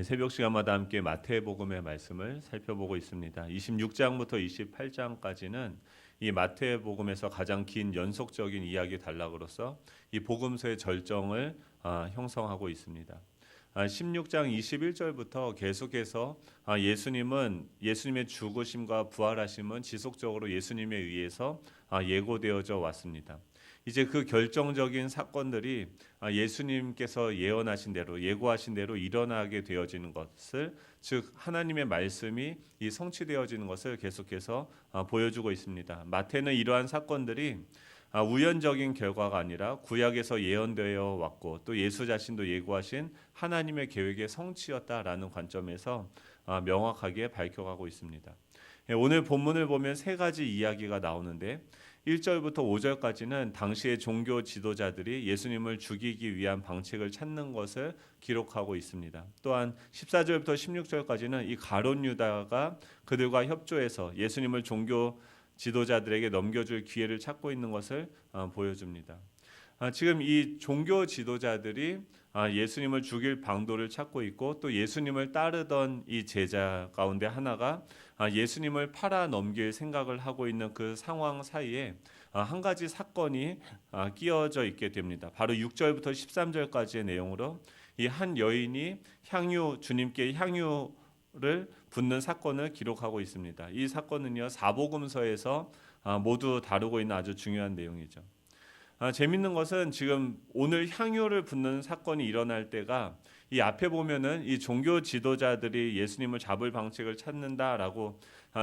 새벽 시간마다 함께 마태복음의 말씀을 살펴보고 있습니다. 26장부터 28장까지는 이 마태복음에서 가장 긴 연속적인 이야기 단락으로서 이 복음서의 절정을 형성하고 있습니다. 16장 21절부터 계속해서 예수님의 죽으심과 부활하심은 지속적으로 예수님에 의해서 예고되어져 왔습니다. 이제 그 결정적인 사건들이 예수님께서 예고하신 대로 일어나게 되어지는 것을, 즉 하나님의 말씀이 이 성취되어지는 것을 계속해서 보여주고 있습니다. 마태는 이러한 사건들이 우연적인 결과가 아니라 구약에서 예언되어 왔고 또 예수 자신도 예고하신 하나님의 계획의 성취였다라는 관점에서 명확하게 밝혀가고 있습니다. 오늘 본문을 보면 세 가지 이야기가 나오는데 1절부터 5절까지는 당시의 종교 지도자들이 예수님을 죽이기 위한 방책을 찾는 것을 기록하고 있습니다. 또한 14절부터 16절까지는 이 가룟 유다가 그들과 협조해서 예수님을 종교 지도자들에게 넘겨줄 기회를 찾고 있는 것을 보여줍니다. 지금 이 종교 지도자들이 예수님을 죽일 방도를 찾고 있고 또 예수님을 따르던 이 제자 가운데 하나가 예수님을 팔아 넘길 생각을 하고 있는 그 상황 사이에 한 가지 사건이 끼어져 있게 됩니다. 바로 6절부터 13절까지의 내용으로 이 한 여인이 주님께 향유를 붓는 사건을 기록하고 있습니다. 이 사건은요, 사복음서에서 모두 다루고 있는 아주 중요한 내용이죠. 재밌는 것은 지금 오늘 향유를 붓는 사건이 일어날 때가 이 앞에 보면은 이 종교 지도자들이 예수님을 잡을 방책을 찾는다라고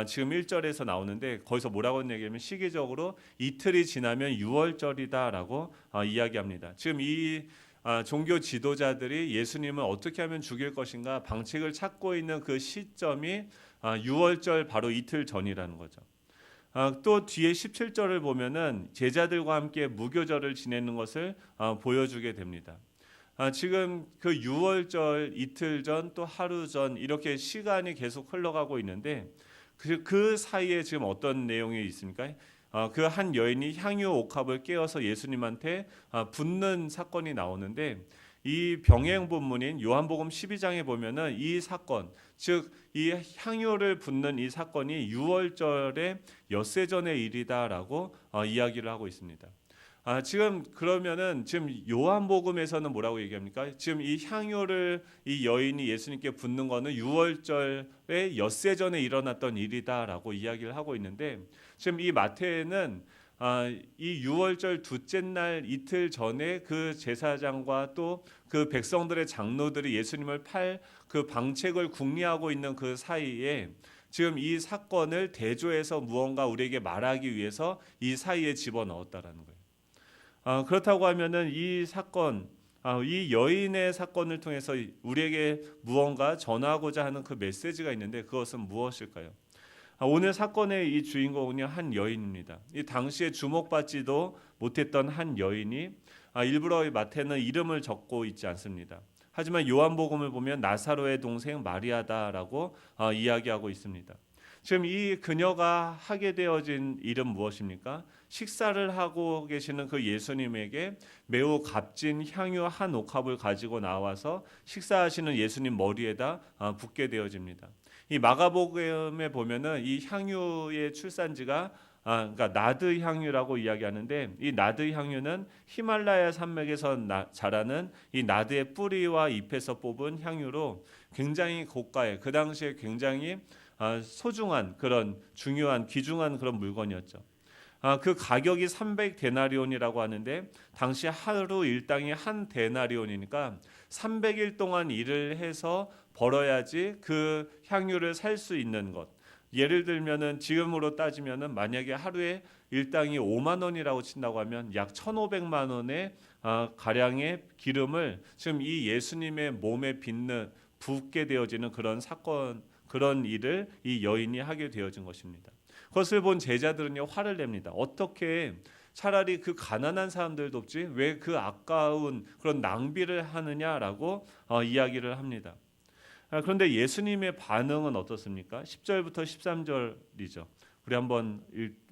지금 1절에서 나오는데, 거기서 뭐라고 얘기하면 시기적으로 이틀이 지나면 유월절이다라고 이야기합니다. 지금 이 종교 지도자들이 예수님을 어떻게 하면 죽일 것인가 방책을 찾고 있는 그 시점이 유월절 바로 이틀 전이라는 거죠. 또 뒤에 17절을 보면은 제자들과 함께 무교절을 지내는 것을 보여주게 됩니다. 지금 그 유월절 이틀 전 또 하루 전 이렇게 시간이 계속 흘러가고 있는데 그 사이에 지금 어떤 내용이 있습니까? 그 한 여인이 향유 옥합을 깨어서 예수님한테 붓는 사건이 나오는데, 이 병행 본문인 요한복음 12장에 보면은 이 사건, 즉 이 향유를 붓는 이 사건이 유월절의 엿새 전의 일이다라고 이야기를 하고 있습니다. 지금 그러면은 지금 요한복음에서는 뭐라고 얘기합니까? 지금 이 향유를 이 여인이 예수님께 붓는 거는 유월절의 엿새 전에 일어났던 일이다라고 이야기를 하고 있는데, 지금 이 마태는 이 유월절 둘째 날 이틀 전에 그 제사장과 또 그 백성들의 장로들이 예수님을 팔 그 방책을 궁리하고 있는 그 사이에 지금 이 사건을 대조해서 무언가 우리에게 말하기 위해서 이 사이에 집어넣었다라는 거예요. 그렇다고 하면은 이 사건, 이 여인의 사건을 통해서 우리에게 무언가 전하고자 하는 그 메시지가 있는데, 그것은 무엇일까요? 오늘 사건의 이 주인공은요, 한 여인입니다. 이 당시에 주목받지도 못했던 한 여인이, 일부러 마태는 이름을 적고 있지 않습니다. 하지만 요한복음을 보면 나사로의 동생 마리아다라고 이야기하고 있습니다. 지금 이 그녀가 하게 되어진 일은 무엇입니까? 식사를 하고 계시는 그 예수님에게 매우 값진 향유 한 옥합을 가지고 나와서 식사하시는 예수님 머리에다 붓게 되어집니다. 이 마가복음에 보면은 이 향유의 출산지가 그러니까 나드 향유라고 이야기하는데, 이 나드 향유는 히말라야 산맥에서 자라는 이 나드의 뿌리와 잎에서 뽑은 향유로 굉장히 고가의, 그 당시에 굉장히 소중한 그런 중요한 귀중한 그런 물건이었죠. 그 가격이 300데나리온이라고 하는데, 당시 하루 일당이 한 데나리온이니까 300일 동안 일을 해서 벌어야지 그 향유를 살 수 있는 것. 예를 들면은 지금으로 따지면은 만약에 하루에 일당이 5만 원이라고 친다고 하면 약 1,500만 원의 가량의 기름을 지금 이 예수님의 몸에 붓게 되어지는 그런 사건, 그런 일을 이 여인이 하게 되어진 것입니다. 그것을 본 제자들은요, 화를 냅니다. 어떻게 차라리 그 가난한 사람들 돕지 왜 그 아까운 그런 낭비를 하느냐라고 이야기를 합니다. 그런데 예수님의 반응은 어떻습니까? 10절부터 13절이죠. 우리 한번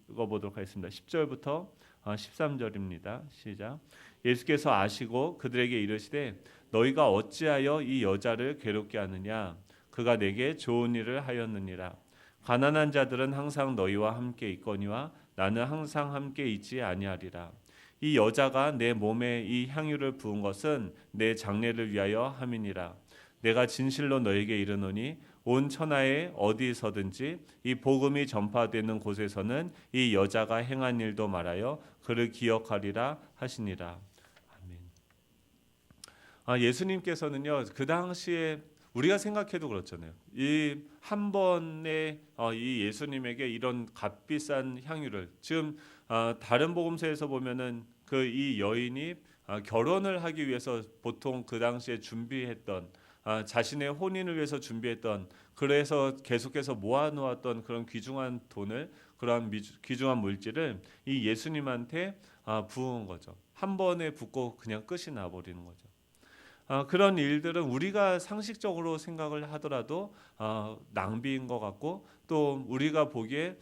읽어보도록 하겠습니다. 10절부터 13절입니다. 시작. 예수께서 아시고 그들에게 이르시되 너희가 어찌하여 이 여자를 괴롭게 하느냐? 그가 내게 좋은 일을 하였느니라. 가난한 자들은 항상 너희와 함께 있거니와 나는 항상 함께 있지 아니하리라. 이 여자가 내 몸에 이 향유를 부은 것은 내 장례를 위하여 함이니라. 내가 진실로 너에게 이르노니 온 천하에 어디서든지 이 복음이 전파되는 곳에서는 이 여자가 행한 일도 말하여 그를 기억하리라 하시니라. 아멘. 예수님께서는요, 그 당시에 우리가 생각해도 그렇잖아요. 이 한 번에 이 예수님에게 이런 값비싼 향유를, 지금 다른 복음서에서 보면은 그 이 여인이 결혼을 하기 위해서 보통 그 당시에 준비했던, 자신의 혼인을 위해서 준비했던, 그래서 계속해서 모아놓았던 그런 귀중한 돈을, 그런 귀중한 물질을 이 예수님한테 부은 거죠. 한 번에 붓고 그냥 끝이 나버리는 거죠. 그런 일들은 우리가 상식적으로 생각을 하더라도 낭비인 것 같고, 또 우리가 보기에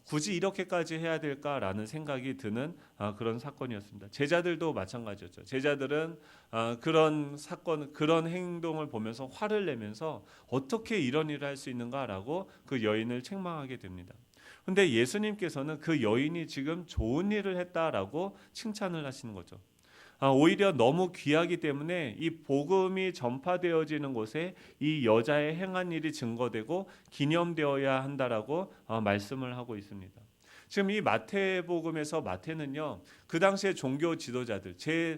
굳이 이렇게까지 해야 될까라는 생각이 드는 그런 사건이었습니다. 제자들도 마찬가지였죠. 제자들은 그런 사건, 그런 행동을 보면서 화를 내면서 어떻게 이런 일을 할 수 있는가라고 그 여인을 책망하게 됩니다. 그런데 예수님께서는 그 여인이 지금 좋은 일을 했다라고 칭찬을 하시는 거죠. 오히려 너무 귀하기 때문에 이 복음이 전파되어지는 곳에 이 여자의 행한 일이 증거되고 기념되어야 한다라고 말씀을 하고 있습니다. 지금 이 마태복음에서 마태는요, 그 당시에 종교 지도자들,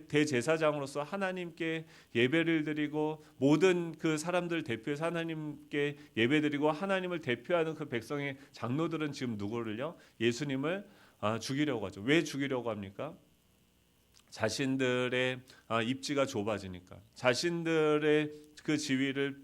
대제사장으로서 하나님께 예배를 드리고 모든 그 사람들 대표해서 하나님께 예배드리고 하나님을 대표하는 그 백성의 장로들은 지금 누구를요? 예수님을 죽이려고 하죠. 왜 죽이려고 합니까? 자신들의 입지가 좁아지니까, 자신들의 그 지위를,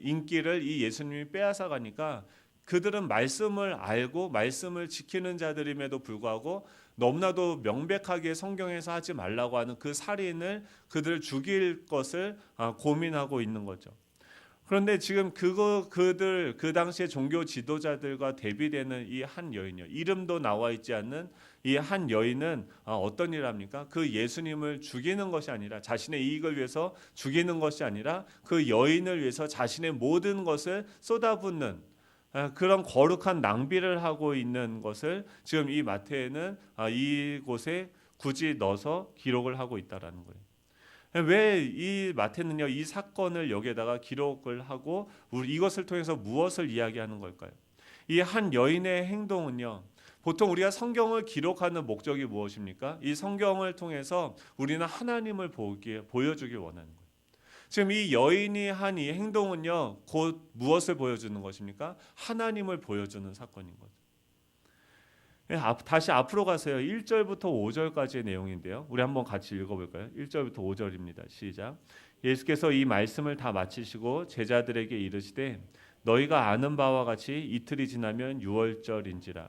인기를 이 예수님이 빼앗아 가니까, 그들은 말씀을 알고 말씀을 지키는 자들임에도 불구하고 너무나도 명백하게 성경에서 하지 말라고 하는 그 살인을, 그들을 죽일 것을 고민하고 있는 거죠. 그런데 지금 그들 그 당시에 종교 지도자들과 대비되는 이 한 여인이요, 이름도 나와 있지 않는 이 한 여인은 어떤 일을 합니까? 그 예수님을 죽이는 것이 아니라, 자신의 이익을 위해서 죽이는 것이 아니라 그 여인을 위해서 자신의 모든 것을 쏟아붓는 그런 거룩한 낭비를 하고 있는 것을 지금 이 마태는 이곳에 굳이 넣어서 기록을 하고 있다라는 거예요. 왜 이 마태는요, 이 사건을 여기에다가 기록을 하고 이것을 통해서 무엇을 이야기하는 걸까요? 이 한 여인의 행동은요, 보통 우리가 성경을 기록하는 목적이 무엇입니까? 이 성경을 통해서 우리는 하나님을 보여주길 원하는 거예요. 지금 이 여인이 한 이 행동은요, 곧 무엇을 보여주는 것입니까? 하나님을 보여주는 사건인 거죠. 다시 앞으로 가세요. 1절부터 5절까지의 내용인데요, 우리 한번 같이 읽어볼까요? 1절부터 5절입니다. 시작. 예수께서 이 말씀을 다 마치시고 제자들에게 이르시되 너희가 아는 바와 같이 이틀이 지나면 유월절인지라.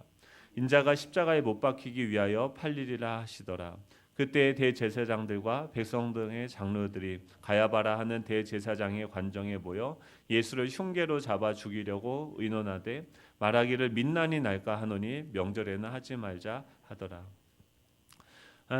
인자가 십자가에 못 박히기 위하여 팔리리라 하시더라. 그때 대제사장들과 백성 등의 장로들이 가야바라 하는 대제사장의 관정에 모여 예수를 흉계로 잡아 죽이려고 의논하되 말하기를 민난이 날까 하노니 명절에는 하지 말자 하더라.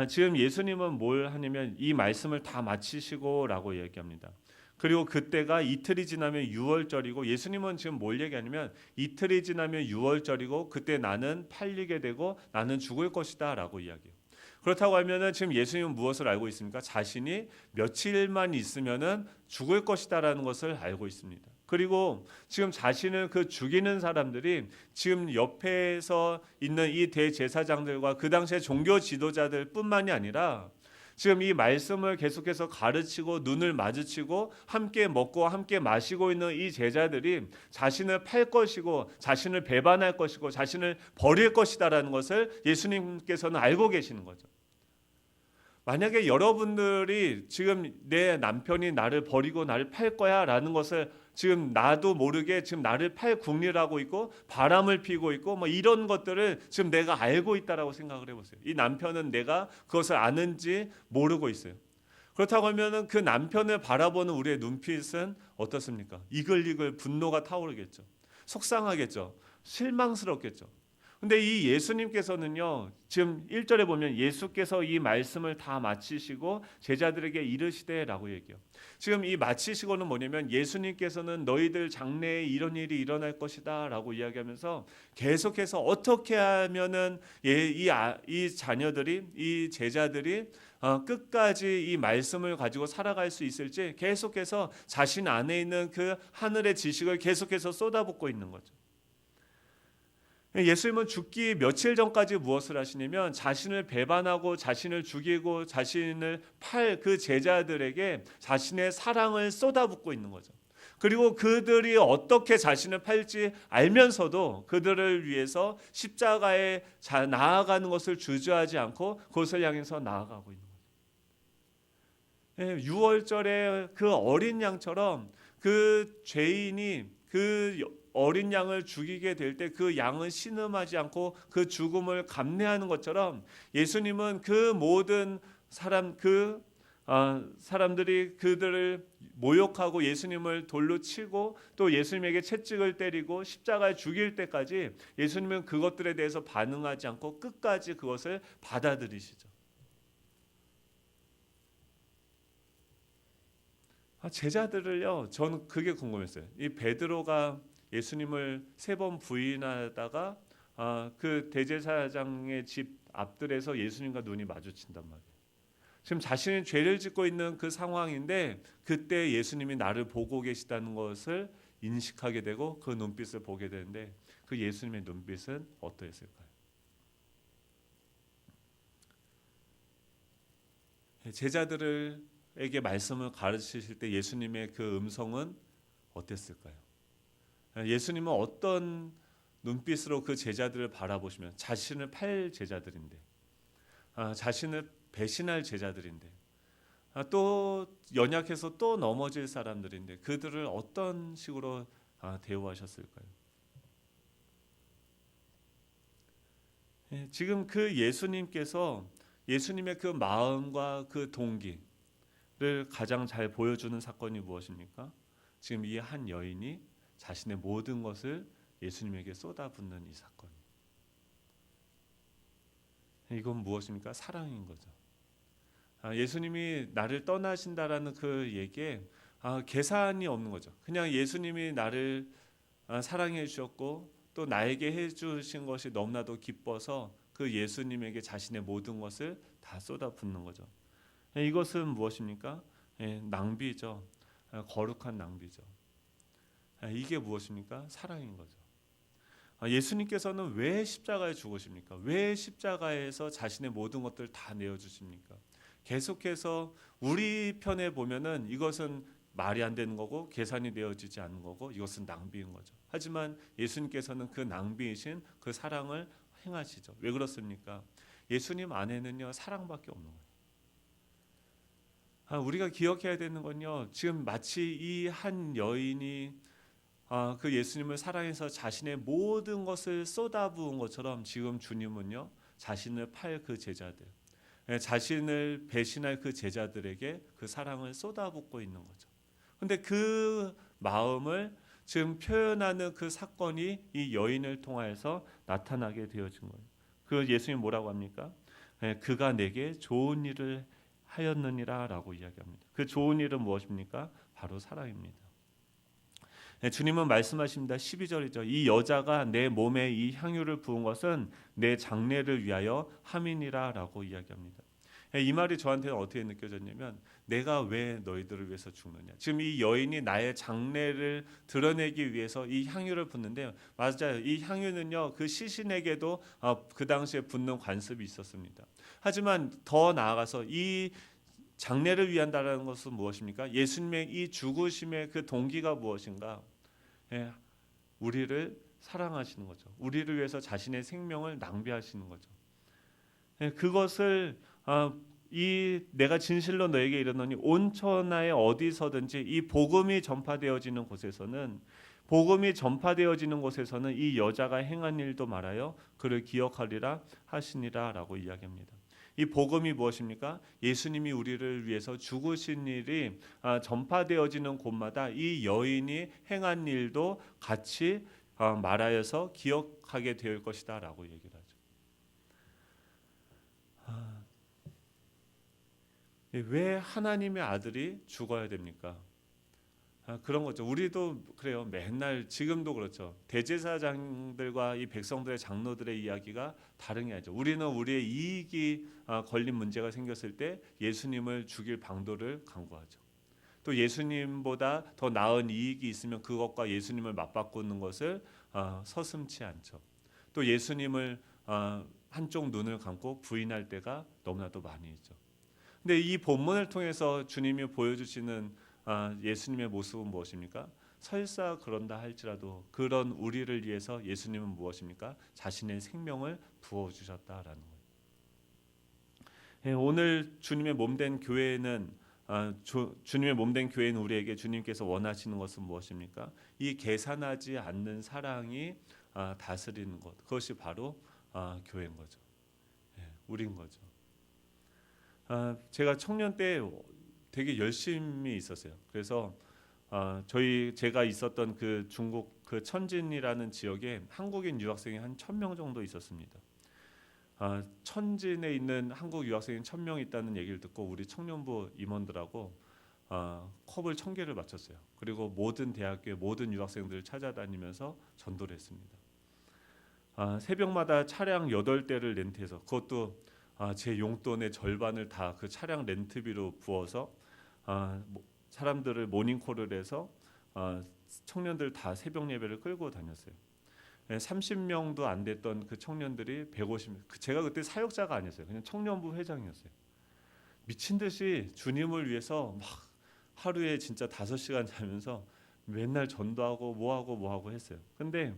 지금 예수님은 뭘 하냐면 이 말씀을 다 마치시고라고 얘기합니다. 그리고 그때가 이틀이 지나면 유월절이고, 예수님은 지금 뭘 얘기하냐면 이틀이 지나면 유월절이고 그때 나는 팔리게 되고 나는 죽을 것이다 라고 이야기해요. 그렇다고 하면은 지금 예수님은 무엇을 알고 있습니까? 자신이 며칠만 있으면은 죽을 것이다라는 것을 알고 있습니다. 그리고 지금 자신을 그 죽이는 사람들이 지금 옆에서 있는 이 대제사장들과 그 당시의 종교 지도자들뿐만이 아니라 지금 이 말씀을 계속해서 가르치고 눈을 마주치고 함께 먹고 함께 마시고 있는 이 제자들이 자신을 팔 것이고 자신을 배반할 것이고 자신을 버릴 것이다라는 것을 예수님께서는 알고 계시는 거죠. 만약에 여러분들이 지금 내 남편이 나를 버리고 나를 팔 거야 라는 것을 지금 나도 모르게 지금 나를 팔 궁리를 하고 있고 바람을 피고 있고 뭐 이런 것들을 지금 내가 알고 있다라고 생각을 해보세요. 이 남편은 내가 그것을 아는지 모르고 있어요. 그렇다고 하면은 그 남편을 바라보는 우리의 눈빛은 어떻습니까? 이글이글 분노가 타오르겠죠. 속상하겠죠. 실망스럽겠죠. 근데 이 예수님께서는요, 지금 1절에 보면 예수께서 이 말씀을 다 마치시고 제자들에게 이르시되라고 얘기해요. 지금 이 마치시고는 뭐냐면 예수님께서는 너희들 장래에 이런 일이 일어날 것이다라고 이야기하면서 계속해서 어떻게 하면은 이 자녀들이, 이 제자들이 끝까지 이 말씀을 가지고 살아갈 수 있을지 계속해서 자신 안에 있는 그 하늘의 지식을 계속해서 쏟아붓고 있는 거죠. 예수님은 죽기 며칠 전까지 무엇을 하시냐면 자신을 배반하고 자신을 죽이고 자신을 팔 그 제자들에게 자신의 사랑을 쏟아붓고 있는 거죠. 그리고 그들이 어떻게 자신을 팔지 알면서도 그들을 위해서 십자가에 나아가는 것을 주저하지 않고 그것을 향해서 나아가고 있는 거죠. 유월절에 그 어린 양처럼 그 죄인이 그 어린 양을 죽이게 될 때 그 양은 신음하지 않고 그 죽음을 감내하는 것처럼 예수님은 그 모든 사람들이 그들을 모욕하고 예수님을 돌로 치고 또 예수님에게 채찍을 때리고 십자가에 죽일 때까지 예수님은 그것들에 대해서 반응하지 않고 끝까지 그것을 받아들이시죠. 제자들을요, 저는 그게 궁금했어요. 이 베드로가 예수님을 3번 부인하다가 그 대제사장의 집 앞들에서 예수님과 눈이 마주친단 말이에요. 지금 자신이 죄를 짓고 있는 그 상황인데 그때 예수님이 나를 보고 계시다는 것을 인식하게 되고 그 눈빛을 보게 되는데 그 예수님의 눈빛은 어떠했을까요? 제자들에게 말씀을 가르치실 때 예수님의 그 음성은 어땠을까요? 예수님은 어떤 눈빛으로 그 제자들을 바라보시면 자신을 팔 제자들인데 자신을 배신할 제자들인데 또 연약해서 또 넘어질 사람들인데 그들을 어떤 식으로 대우하셨을까요? 지금 그 예수님께서 예수님의 그 마음과 그 동기를 가장 잘 보여주는 사건이 무엇입니까? 지금 이 한 여인이 자신의 모든 것을 예수님에게 쏟아붓는 이 사건. 이건 무엇입니까? 사랑인 거죠. 예수님이 나를 떠나신다라는 그 얘기에 계산이 없는 거죠. 그냥 예수님이 나를 사랑해 주셨고 또 나에게 해주신 것이 너무나도 기뻐서 그 예수님에게 자신의 모든 것을 다 쏟아붓는 거죠. 이것은 무엇입니까? 낭비죠. 거룩한 낭비죠. 이게 무엇입니까? 사랑인 거죠. 예수님께서는 왜 십자가에 죽으십니까? 왜 십자가에서 자신의 모든 것들을 다 내어주십니까? 계속해서 우리 편에 보면은 이것은 말이 안 되는 거고 계산이 되어지지 않는 거고 이것은 낭비인 거죠. 하지만 예수님께서는 그 낭비이신 그 사랑을 행하시죠. 왜 그렇습니까? 예수님 안에는요 사랑밖에 없는 거예요. 우리가 기억해야 되는 건요 지금 마치 이 한 여인이 그 예수님을 사랑해서 자신의 모든 것을 쏟아부은 것처럼 지금 주님은요 자신을 팔 그 제자들, 자신을 배신할 그 제자들에게 그 사랑을 쏟아붓고 있는 거죠. 근데 그 마음을 지금 표현하는 그 사건이 이 여인을 통해서 나타나게 되어진 거예요. 그 예수님 뭐라고 합니까? 그가 내게 좋은 일을 하였느니라라고 이야기합니다. 그 좋은 일은 무엇입니까? 바로 사랑입니다. 주님은 말씀하십니다. 12절이죠. 이 여자가 내 몸에 이 향유를 부은 것은 내 장래를 위하여 함이니라라고 이야기합니다. 이 말이 저한테는 어떻게 느껴졌냐면 내가 왜 너희들을 위해서 죽느냐. 지금 이 여인이 나의 장래를 드러내기 위해서 이 향유를 붓는데요. 맞아요. 이 향유는요. 그 시신에게도 그 당시에 붓는 관습이 있었습니다. 하지만 더 나아가서 이 장래를 위한다라는 것은 무엇입니까? 예수님의 이 죽으심의 그 동기가 무엇인가? 우리를 사랑하시는 거죠. 우리를 위해서 자신의 생명을 낭비하시는 거죠. 그것을 이 내가 진실로 너에게 이르노니 온 천하에 어디서든지 이 복음이 전파되어지는 곳에서는 이 여자가 행한 일도 말하여 그를 기억하리라 하시니라라고 이야기합니다. 이 복음이 무엇입니까? 예수님이 우리를 위해서 죽으신 일이 전파되어지는 곳마다 이 여인이 행한 일도 같이 말하여서 기억하게 될 것이다라고 얘기를 하죠. 왜 하나님의 아들이 죽어야 됩니까? 그런 거죠. 우리도 그래요. 맨날 지금도 그렇죠. 대제사장들과 이 백성들의 장로들의 이야기가 다른 게 아니죠. 우리는 우리의 이익이 걸린 문제가 생겼을 때 예수님을 죽일 방도를 강구하죠. 또 예수님보다 더 나은 이익이 있으면 그것과 예수님을 맞바꾸는 것을 서슴지 않죠. 또 예수님을 한쪽 눈을 감고 부인할 때가 너무나도 많이 있죠. 근데 이 본문을 통해서 주님이 보여주시는 예수님의 모습은 무엇입니까? 설사 그런다 할지라도 그런 우리를 위해서 예수님은 무엇입니까? 자신의 생명을 부어주셨다라는 거예요. 오늘 주님의 몸된 교회는 주님의 몸된 교회는 우리에게 주님께서 원하시는 것은 무엇입니까? 이 계산하지 않는 사랑이 다스리는 것, 그것이 바로 교회인 거죠. 우리인 거죠. 제가 청년 때 되게 열심히 있었어요. 그래서 제가 있었던 그 중국 그 천진이라는 지역에 한국인 유학생이 한 1,000명 정도 있었습니다. 천진에 있는 한국 유학생이 1,000명 있다는 얘기를 듣고 우리 청년부 임원들하고 컵을 1,000개를 맞췄어요. 그리고 모든 대학교의 모든 유학생들을 찾아다니면서 전도를 했습니다. 새벽마다 차량 8대를 렌트해서 그것도 제 용돈의 절반을 다 그 차량 렌트비로 부어서 사람들을 모닝콜을 해서 청년들 다 새벽 예배를 끌고 다녔어요. 30명도 안 됐던 그 청년들이 150명. 제가 그때 사역자가 아니었어요. 그냥 청년부 회장이었어요. 미친 듯이 주님을 위해서 막 하루에 진짜 5시간 자면서 맨날 전도하고 뭐하고 했어요. 근데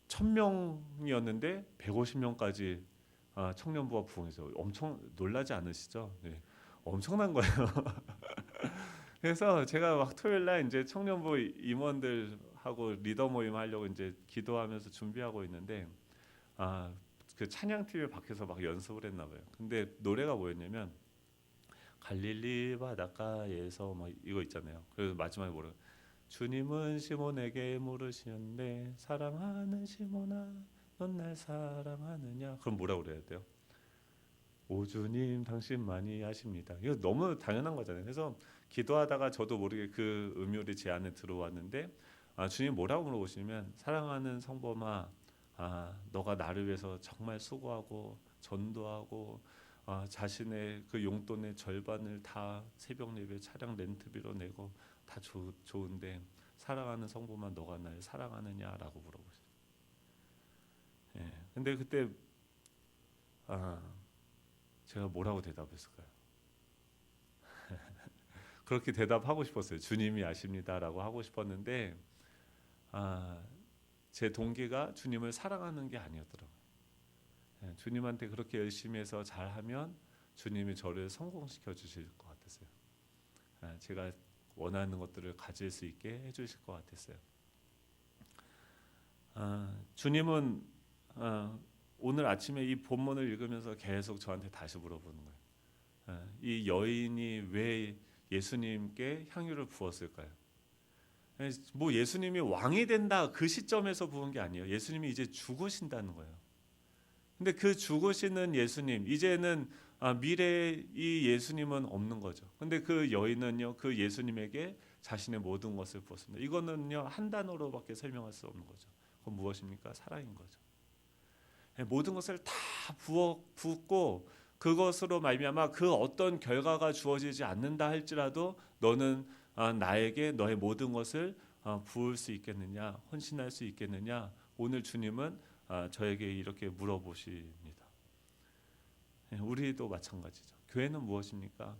1,000명이었는데 150명까지 청년부가 부흥해서 엄청 놀라지 않으시죠? 네. 엄청난 거예요. 그래서 제가 막 토요일 날 이제 청년부 임원들하고 리더 모임 하려고 이제 기도하면서 준비하고 있는데 그 찬양 팀에 밖에서 막 연습을 했나 봐요. 근데 노래가 뭐였냐면 갈릴리 바닷가에서 막 이거 있잖아요. 그래서 마지막에 뭐라 주님은 시몬에게 물으시는데 사랑하는 시몬아 넌 날 사랑하느냐? 그럼 뭐라고 그래야 돼요? 오 주님 당신만이 아십니다. 이거 너무 당연한 거잖아요. 그래서 기도하다가 저도 모르게 그 음율이 제 안에 들어왔는데 주님 뭐라고 물어보시면 사랑하는 성범아 너가 나를 위해서 정말 수고하고 전도하고 자신의 그 용돈의 절반을 다 새벽 예배 차량 렌트비로 내고 다 좋은데 사랑하는 성범아 너가 날 사랑하느냐라고 물어보시죠. 예. 근데 그때 제가 뭐라고 대답했을까요? 그렇게 대답하고 싶었어요. 주님이 아십니다라고 하고 싶었는데 제 동기가 주님을 사랑하는 게 아니었더라고요. 주님한테 그렇게 열심히 해서 잘하면 주님이 저를 성공시켜 주실 것 같았어요. 제가 원하는 것들을 가질 수 있게 해주실 것 같았어요. 주님은 오늘 아침에 이 본문을 읽으면서 계속 저한테 다시 물어보는 거예요. 이 여인이 왜 예수님께 향유를 부었을까요? 뭐 예수님이 왕이 된다 그 시점에서 부은 게 아니에요. 예수님이 이제 죽으신다는 거예요. 근데 그 죽으시는 예수님 이제는 미래의 이 예수님은 없는 거죠. 근데 그 여인은요 그 예수님에게 자신의 모든 것을 부었습니다. 이거는요 한 단어로밖에 설명할 수 없는 거죠. 그건 무엇입니까? 사랑인 거죠. 모든 것을 다 붓고 그것으로 말미암아 그 어떤 결과가 주어지지 않는다 할지라도 너는 나에게 너의 모든 것을 부을 수 있겠느냐, 헌신할 수 있겠느냐. 오늘 주님은 저에게 이렇게 물어보십니다. 우리도 마찬가지죠. 교회는 무엇입니까?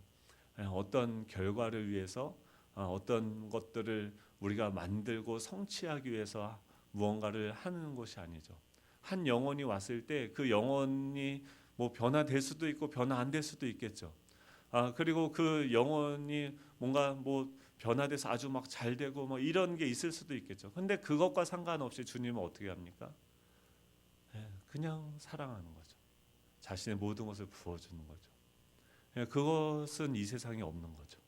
어떤 결과를 위해서 어떤 것들을 우리가 만들고 성취하기 위해서 무언가를 하는 것이 아니죠. 한 영혼이 왔을 때 그 영혼이 뭐 변화될 수도 있고 변화 안 될 수도 있겠죠. 그리고 그 영혼이 뭔가 뭐 변화돼서 아주 막 잘 되고 뭐 이런 게 있을 수도 있겠죠. 근데 그것과 상관없이 주님은 어떻게 합니까? 그냥 사랑하는 거죠. 자신의 모든 것을 부어주는 거죠. 그것은 이 세상에 없는 거죠.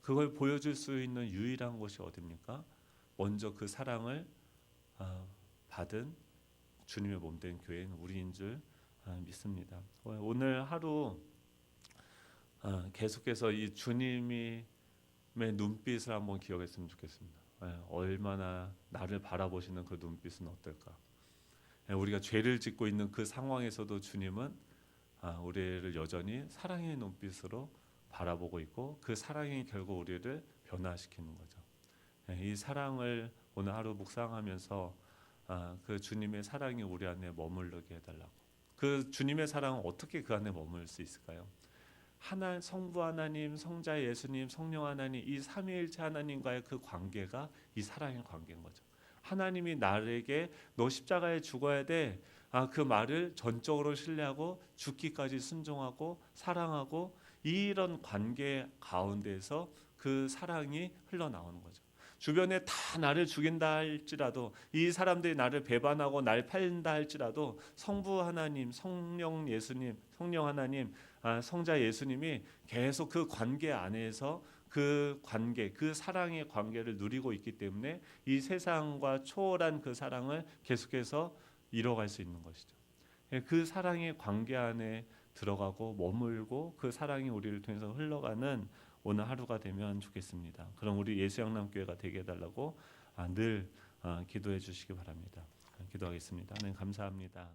그걸 보여줄 수 있는 유일한 곳이 어디입니까? 먼저 그 사랑을 받은 주님의 몸된 교회는 우리인 줄 믿습니다. 오늘 하루 계속해서 이 주님의 눈빛을 한번 기억했으면 좋겠습니다. 얼마나 나를 바라보시는 그 눈빛은 어떨까? 우리가 죄를 짓고 있는 그 상황에서도 주님은 우리를 여전히 사랑의 눈빛으로 바라보고 있고 그 사랑이 결국 우리를 변화시키는 거죠. 이 사랑을 오늘 하루 묵상하면서 그 주님의 사랑이 우리 안에 머무르게 해달라고. 그 주님의 사랑은 어떻게 그 안에 머물 수 있을까요? 성부 하나님, 성자 예수님, 성령 하나님, 이 삼위일체 하나님과의 그 관계가 이 사랑의 관계인 거죠. 하나님이 나에게 너 십자가에 죽어야 돼. 그 말을 전적으로 신뢰하고 죽기까지 순종하고 사랑하고 이런 관계 가운데서 그 사랑이 흘러나오는 거죠. 주변에 다 나를 죽인다 할지라도 이 사람들이 나를 배반하고 날 팔린다 할지라도 성부 하나님, 성령 예수님, 성령 하나님, 성자 예수님이 계속 그 관계 안에서 그 관계, 그 사랑의 관계를 누리고 있기 때문에 이 세상과 초월한 그 사랑을 계속해서 이뤄갈 수 있는 것이죠. 그 사랑의 관계 안에 들어가고 머물고 그 사랑이 우리를 통해서 흘러가는 오늘 하루가 되면 좋겠습니다. 그럼 우리 예수양남교회가 되게 해달라고 늘 기도해 주시기 바랍니다. 기도하겠습니다. 하나님 감사합니다.